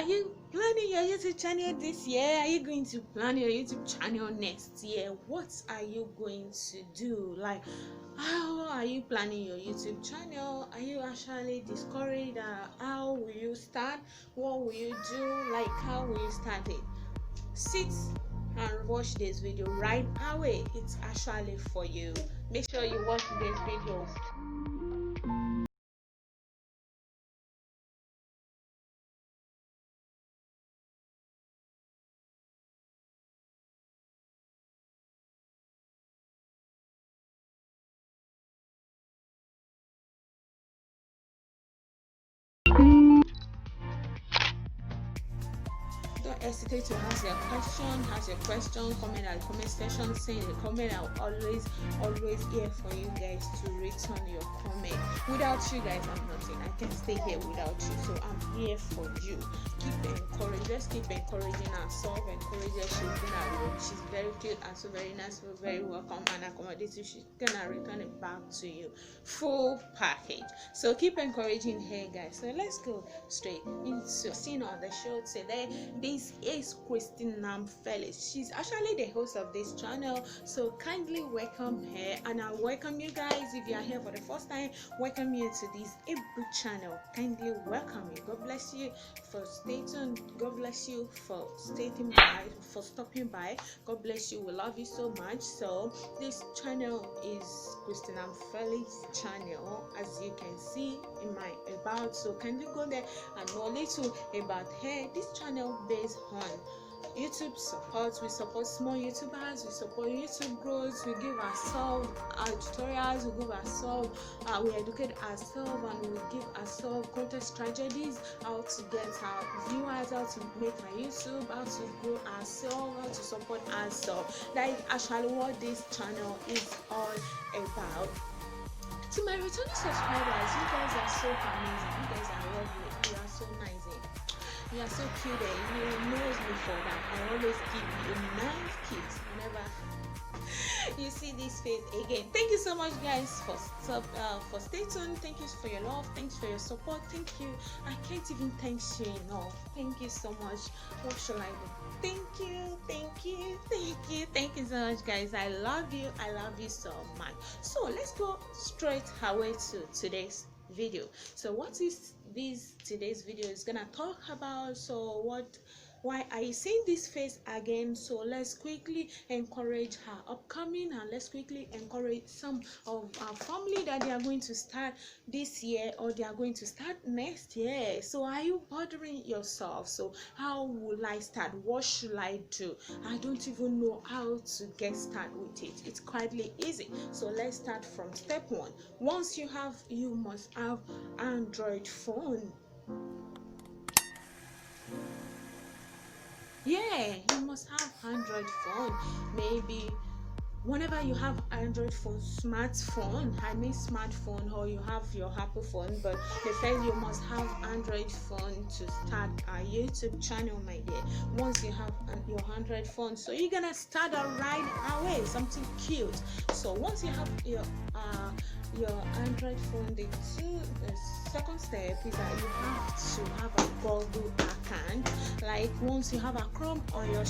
you planning your YouTube channel this year? Are you going to plan your YouTube channel next year? What are you going to do? Like, how are you planning your YouTube channel? Are you actually discouraged? How will you start? What will you do? Like, how will you start it? Sit and watch this video right away. It's actually for you. Make sure you watch this video. Don't hesitate to ask your question, comment at the comment section, send a comment. I'll always here for you guys to return your comment. Without you guys, I'm nothing. I can't stay here without you, so I'm here for you. Keep encouraging, let's keep encouraging ourselves, encourage her. She's been around, she's very cute and so very nice, so very welcome and accommodative. She's gonna return it back to you, full package. So keep encouraging her, guys. So let's go straight into scene on the show today. This is Christina Felix. She's actually the host of this channel, so kindly welcome her, and I welcome you guys. If you are here for the first time, welcome you to this Igbo channel. Kindly welcome you. God bless you for staying tuned. God bless you for stopping by. God bless you. We love you so much. So this channel is Christina Felix channel, as you can see in my about. So kindly go there and know a little about her. This channel based on YouTube support. We support small YouTubers, we support YouTube growth, we give ourselves our tutorials, we give ourselves we educate ourselves, and we give ourselves content strategies, how to get our viewers, how to make our YouTube, how to grow ourselves, how to support ourselves. That is actually what this channel is all about. To my returning subscribers, you guys are so amazing, you guys are lovely, you are so nice. You are so cute. You knows me for that. I always give you a nice kiss whenever you see this face again. Thank you so much, guys, for stay tuned. Thank you for your love. Thanks for your support. Thank you. I can't even thank you enough. Thank you so much. What shall I do? Thank you so much, guys. I love you so much. So let's go straight away to today's video. So what is today's video is gonna talk about? So why are you seeing this face again? So let's quickly encourage her upcoming, and let's quickly encourage some of our family that they are going to start this year, or they are going to start next year. So are you bothering yourself? So how will I start? What should I do? I don't even know how to get started with it. It's quite easy. So let's start from step one. Once you must have Android phone. Yeah, you must have Android phone. Maybe whenever you have Android phone, smartphone, or you have your Apple phone, but the first you must have Android phone to start a YouTube channel, my dear. Once you have your Android phone, so you're gonna start right away, something cute. So once you have your Android phone, the second step is that you have to have a Google account. Like once you have a Chrome on your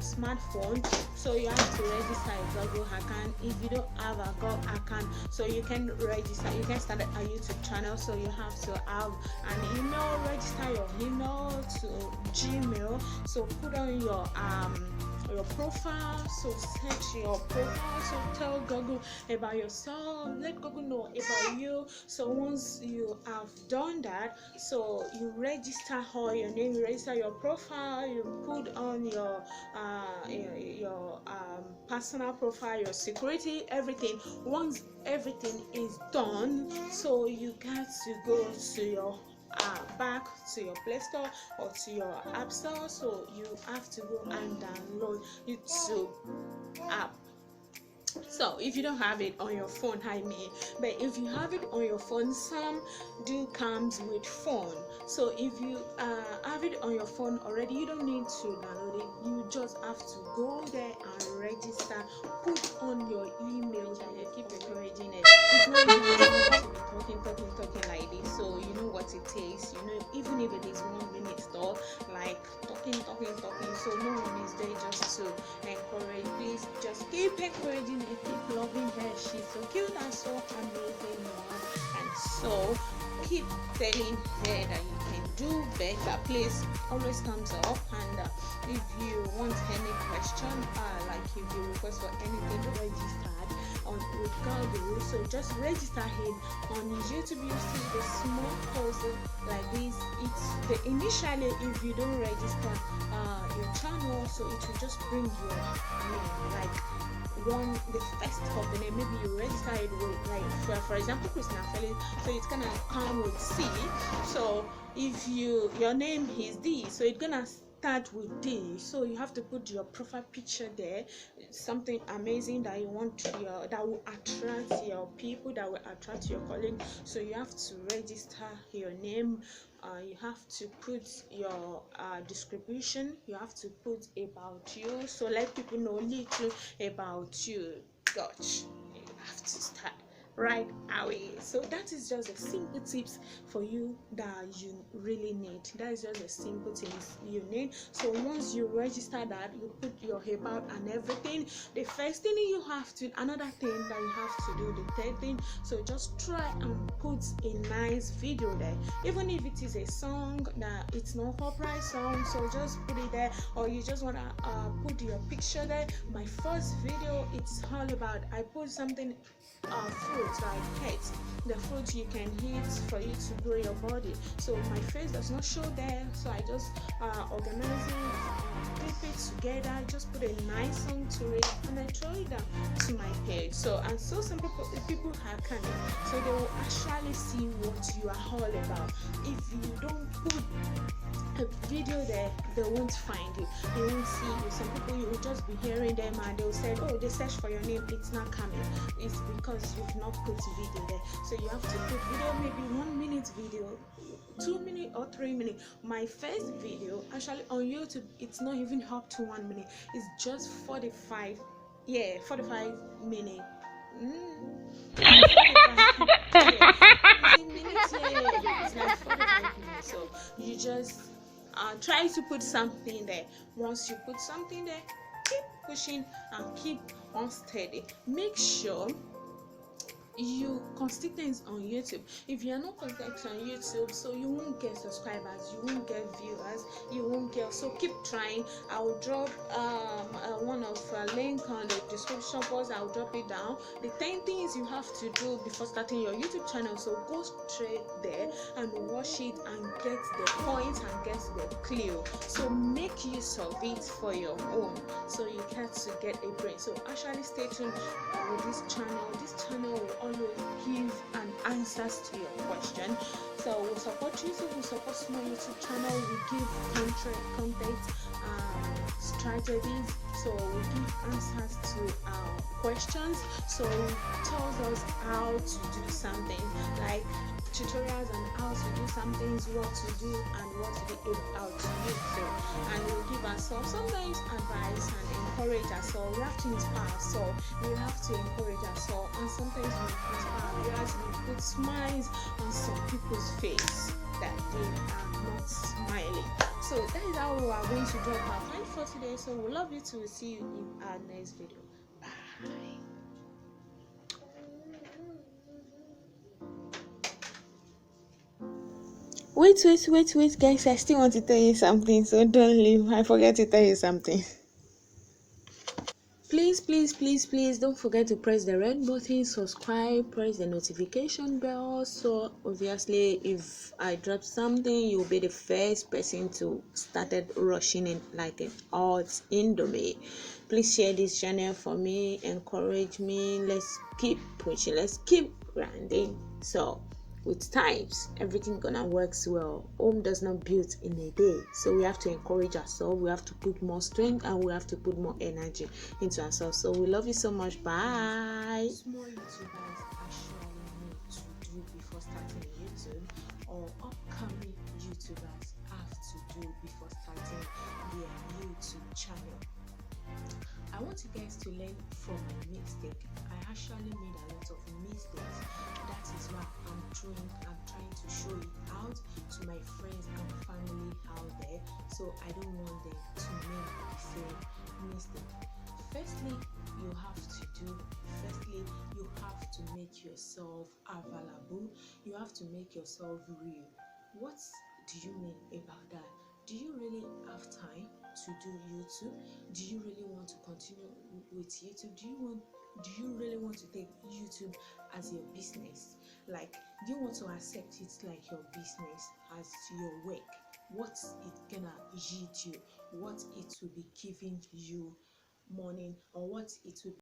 smartphone, so you have to register a Google account. If you don't have a Google account, so you can register, you can start a YouTube channel. So you have to have an email, register your email to Gmail. So put on your profile, so set your profile, so tell Google about yourself, let Google know about you. So once you have done that, so you register all your name, you register your profile, you put on your personal profile, your security, everything. Once everything is done, so you got to go to your back to your Play Store or to your App Store. So you have to go and download YouTube app. So if you don't have it on your phone, I mean, but if you have it on your phone, some do comes with phone. So if you have it on your phone already, you don't need to download it. You just have to go there and register, put on your email, and you keep encouraging it. It's not easy to be talking like this. So you know what it takes. You know, even if it is 1 minute talk, like talking. So no one is there just to encourage. Please just keep encouraging her, keep loving her. She's so cute and so amazing, and so keep telling her that you can do better. Please always comes up, and if you want any question, like if you request for anything registered on with God the rule, so just register him on YouTube. You see the small post like this. It's the initially, if you don't register your channel, so it will just bring your name, like the first of the name. Maybe you register it with, like, for example, Christina Felix, so it's gonna come with C. So if your name is D, so it's gonna start with D. So you have to put your profile picture there, something amazing that you want that will attract your people, that will attract your calling. So you have to register your name. You have to put your description. You have to put about you, so let people know little about you. Gosh, you have to start right away. So that is just a simple tips for you that you really need. That is just a simple things you need. So once you register that, you put your about and everything. The first thing you have to, another thing that you have to do, the third thing, so just try and put a nice video there, even if it is a song that it's not copyright song. So just put it there, or you just want to put your picture there. My first video, it's all about, I put something fruits like cakes, the fruits you can eat for you to grow your body. So my face does not show there, so I just organize it, clip it together, just put a nice song to it, and I throw it down to my page. So some people are kind of, so they will actually see what you are all about. If you don't put a video there, they won't find you, they won't see you. Some people, you will just be hearing them and they'll say, oh, they search for your name, it's not coming. It's because you've not put video there. So you have to put video, maybe 1 minute video, 2 minutes or 3 minutes. My first video actually on YouTube, it's not even up to 1 minute, it's just 45 minutes. 45 minutes, it's like 45 minutes. So you just try to put something there. Once you put something there, keep pushing and keep on steady. Make sure you consistent on YouTube. If you are not consistent on YouTube, so you won't get subscribers, you won't get viewers, you won't get. So keep trying. I will drop one of link on the description box. I will drop it down. The 10 things you have to do before starting your YouTube channel. So go straight there and watch it and get the point and get the clue. So make use of it for your own, so you get a brain. So actually stay tuned with this channel. This channel will always give an answers to your question. So we'll support YouTube, we'll support small YouTube channel, we give content strategies, so we give answers to our questions. So it tells us how to do something, like tutorials on how to do some things, what to do and what to be able to use. So, and we'll give ourselves sometimes advice and encourage ourselves. We have to inspire ourselves, we have to encourage ourselves, and sometimes we inspire, we have to put smiles on some people's face that they are not smiling. So that is how we are going to drop our find for today. So we love you to see you in our next video. Bye. Wait, guys, I still want to tell you something, so don't leave. I forget to tell you something. Please don't forget to press the red button, subscribe, press the notification bell, so obviously if I drop something, you'll be the first person to started rushing it like an hot indomie. Please share this channel for me, encourage me, let's keep pushing, let's keep grinding. So with times everything gonna works well. Home does not build in a day, so we have to encourage ourselves. We have to put more strength and we have to put more energy into ourselves. So we love you so much. Bye. Small YouTubers actually need to do before starting YouTube, or upcoming YouTubers have to do before starting their YouTube channel. I want you guys to learn from my mistake. I actually made a lot of mistakes. That is why I'm trying to show it out to my friends and family out there. So I don't want them to make the same mistake. Firstly, you have to make yourself available. You have to make yourself real. What do you mean about that? Do you really have time to do YouTube? Do you really want to continue with YouTube? Do you really want to take YouTube as your business? Like, do you want to accept it like your business, as your work? What it gonna yield you? What it will be giving you money, or what it will